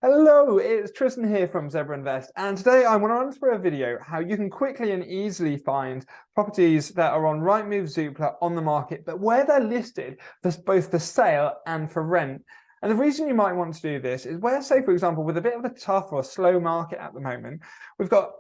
Hello, it's Tristan here from Zebra Invest, and today I want to run through a video how you can quickly and easily find properties that are on Rightmove, Zoopla on the market, but where they're listed for both for sale and for rent. And the reason you might want to do this is where, say, for example, with a bit of a tough or slow market at the moment, we've got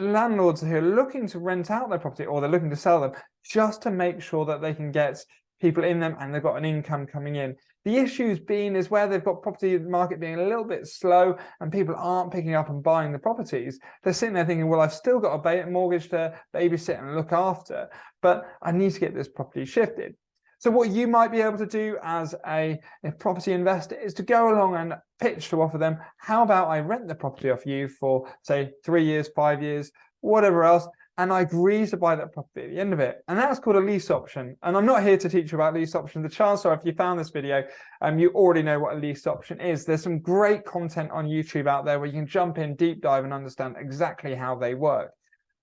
landlords who are looking to rent out their property or they're looking to sell them just to make sure that they can get people in them and they've got an income coming in. The issue's been is where they've got property market being a little bit slow and people aren't picking up and buying the properties. They're sitting there thinking, well, I've still got a mortgage to babysit and look after, but I need to get this property shifted. So what you might be able to do as a property investor is to go along and pitch to offer them, how about I rent the property off you for, say, 3 years, 5 years, whatever else, and I agree to buy that property at the end of it. And that's called a lease option. And I'm not here to teach you about lease options. The chances are if you found this video, you already know what a lease option is. There's some great content on YouTube out there where you can jump in, deep dive and understand exactly how they work.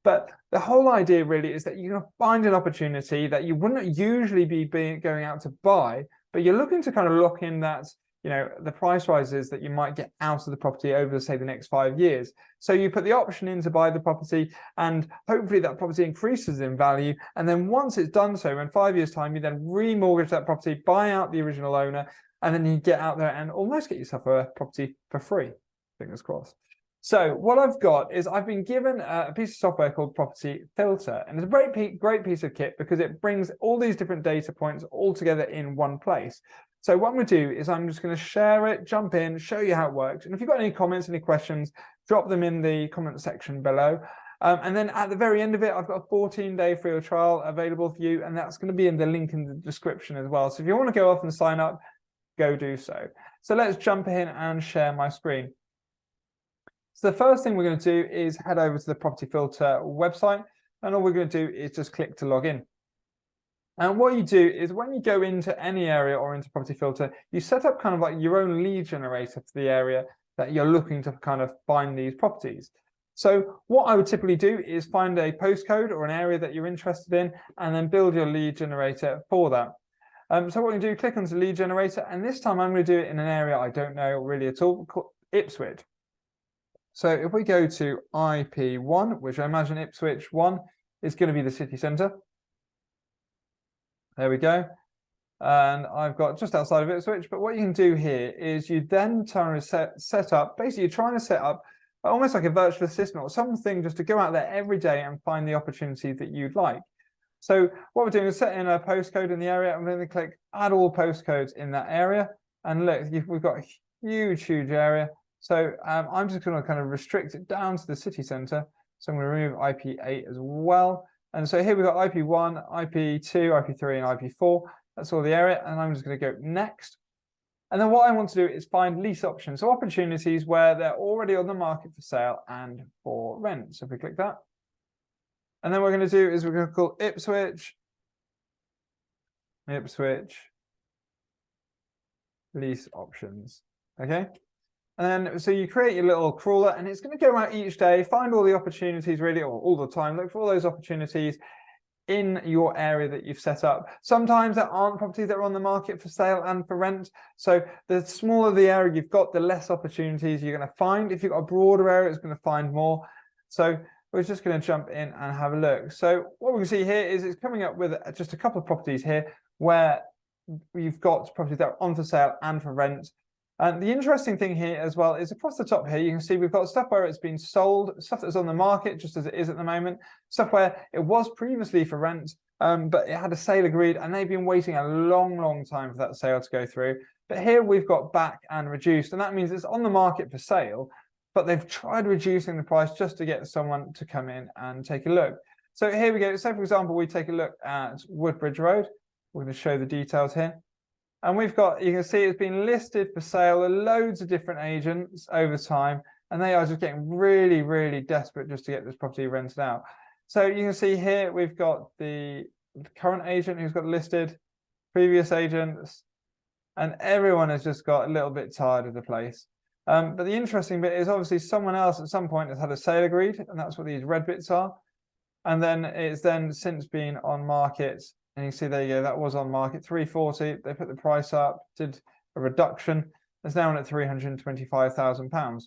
But the whole idea really is that you're going to find an opportunity that you wouldn't usually be going out to buy, but you're looking to kind of lock in that, the price rises that you might get out of the property over, say, the next 5 years. So you put the option in to buy the property and hopefully that property increases in value. And then once it's done so, in 5 years' time, you then remortgage that property, buy out the original owner, and then you get out there and almost get yourself a property for free. Fingers crossed. So what I've got is I've been given a piece of software called PropertyFilter, and it's a great piece of kit because it brings all these different data points all together in one place. So what I'm going to do is I'm just going to share it, jump in, show you how it works. And if you've got any comments, any questions, drop them in the comment section below. And then at the very end of it, I've got a 14-day free trial available for you, and that's going to be in the link in the description as well. So if you want to go off and sign up, go do so. So let's jump in and share my screen. So the first thing we're going to do is head over to the PropertyFilter website, and all we're going to do is just click to log in. And what you do is when you go into any area or into PropertyFilter, you set up kind of like your own lead generator for the area that you're looking to kind of find these properties. So what I would typically do is find a postcode or an area that you're interested in and then build your lead generator for that. So what you do, click onto lead generator, and this time I'm going to do it in an area I don't know really at all, called Ipswich. So if we go to IP1, which I imagine Ipswich 1 is going to be the city centre. There we go. And I've got just outside of Ipswich. But what you can do here is you then turn set up, basically you're trying to set up almost like a virtual assistant or something just to go out there every day and find the opportunity that you'd like. So what we're doing is set in a postcode in the area. I'm going to click add all postcodes in that area. And look, we've got a huge area. So I'm just going to kind of restrict it down to the city centre. So I'm going to remove IP8 as well. And so here we've got IP1, IP2, IP3, and IP4. That's all the area. And I'm just going to go next. And then what I want to do is find lease options, so opportunities where they're already on the market for sale and for rent. So if we click that. And then what we're going to do is we're going to call Ipswich lease options. Okay. And then, so you create your little crawler and it's going to go out each day, find all the opportunities really, or all the time, look for all those opportunities in your area that you've set up. Sometimes there aren't properties that are on the market for sale and for rent. So the smaller the area you've got, the less opportunities you're going to find. If you've got a broader area, it's going to find more. So we're just going to jump in and have a look. So what we can see here is it's coming up with just a couple of properties here where you've got properties that are on for sale and for rent. And the interesting thing here as well is across the top here, you can see we've got stuff where it's been sold, stuff that's on the market just as it is at the moment, stuff where it was previously for rent, but it had a sale agreed and they've been waiting a long time for that sale to go through. But here we've got back and reduced, and that means it's on the market for sale, but they've tried reducing the price just to get someone to come in and take a look. So here we go. So for example, we take a look at Woodbridge Road. We're going to show the details here. And we've got, you can see it's been listed for sale. There are loads of different agents over time, and they are just getting really desperate just to get this property rented out. So you can see here, we've got the current agent who's got listed, previous agents, and everyone has just got a little bit tired of the place. But the interesting bit is obviously someone else at some point has had a sale agreed, and that's what these red bits are. And then it's then since been on market. And you see there you go, that was on market 340. They put the price up, did a reduction, It's now on at £325,000.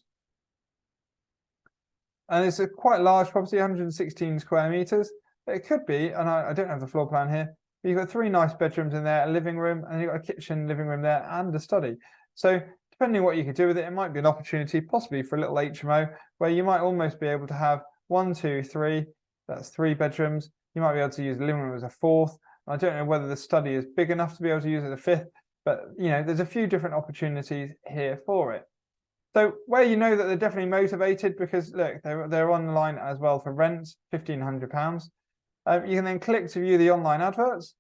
And it's a quite large property, 116 square meters. But it could be, and I don't have the floor plan here, but you've got 3 nice bedrooms in there, a living room, and you've got a kitchen, living room there, and a study. So depending on what you could do with it, it might be an opportunity possibly for a little HMO where you might almost be able to have 1, 2, 3, that's 3 bedrooms. You might be able to use the living room as a 4th. I don't know whether the study is big enough to be able to use it as a 5th, but there's a few different opportunities here for it. So where you know that they're definitely motivated, because look, they're online as well for rent, £1,500. You can then click to view the online adverts.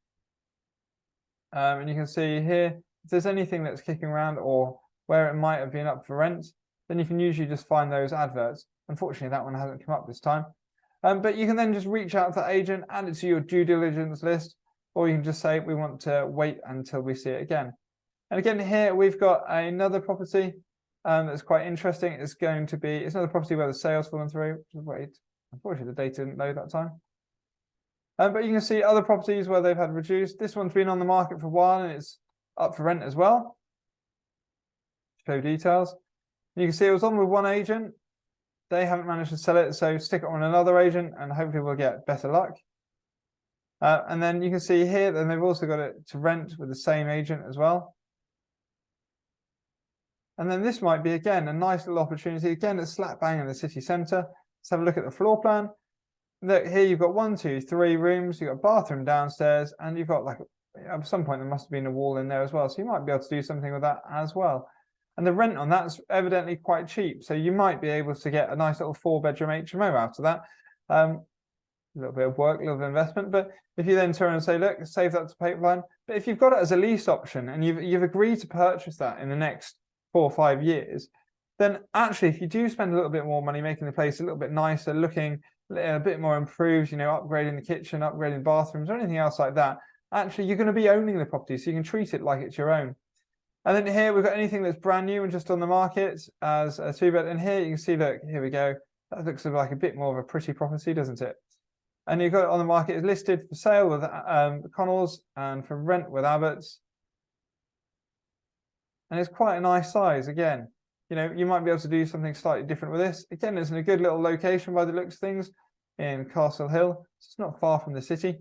And you can see here, if there's anything that's kicking around or where it might have been up for rent, then you can usually just find those adverts. Unfortunately, that one hasn't come up this time. But you can then just reach out to the agent, add it to your due diligence list, or you can just say, we want to wait until we see it again. And again, here we've got another property that's quite interesting. It's another property where the sales fallen through. Wait, unfortunately, the data didn't load that time. But you can see other properties where they've had reduced. This one's been on the market for a while and it's up for rent as well. Show details. You can see it was on with one agent. They haven't managed to sell it, so stick it on another agent and hopefully we'll get better luck. And then you can see here that they've also got it to rent with the same agent as well. And then this might be, again, a nice little opportunity. Again, it's slap bang in the city centre. Let's have a look at the floor plan. Look, here you've got 1, 2, 3 rooms. You've got a bathroom downstairs, and you've got at some point there must have been a wall in there as well. So you might be able to do something with that as well. And the rent on that's evidently quite cheap. So you might be able to get a nice little 4-bedroom HMO out of that. A little bit of work, a little bit of investment. But if you then turn and say, look, save that to pipeline. But if you've got it as a lease option and you've agreed to purchase that in the next 4 or 5 years, then actually, if you do spend a little bit more money making the place a little bit nicer, looking a bit more improved, upgrading the kitchen, upgrading bathrooms, or anything else like that, actually, you're going to be owning the property, so you can treat it like it's your own. And then here we've got anything that's brand new and just on the market as a 2-bed. And here you can see, look, here we go. That looks like a bit more of a pretty property, doesn't it? And you've got it on the market. It's listed for sale with Connells and for rent with Abbott's. And it's quite a nice size. Again, you might be able to do something slightly different with this. Again, it's in a good little location by the looks of things in Castle Hill. So it's not far from the city.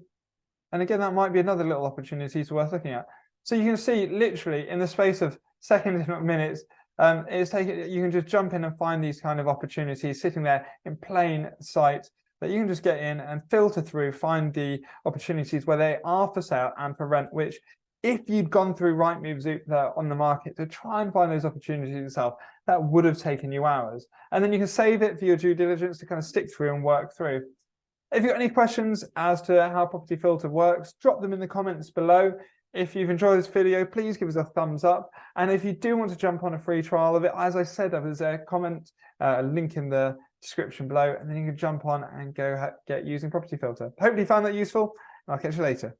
And again, that might be another little opportunity to worth looking at. So you can see literally in the space of seconds, if not minutes, you can just jump in and find these kind of opportunities sitting there in plain sight that you can just get in and filter through, find the opportunities where they are for sale and for rent, which if you'd gone through Rightmove, Zoopla on the market to try and find those opportunities yourself, that would have taken you hours. And then you can save it for your due diligence to kind of stick through and work through. If you've got any questions as to how PropertyFilter works, drop them in the comments below. If you've enjoyed this video, please give us a thumbs up. And if you do want to jump on a free trial of it, as I said, there's a link in the description below, and then you can jump on and go get using PropertyFilter. Hopefully you found that useful, and I'll catch you later.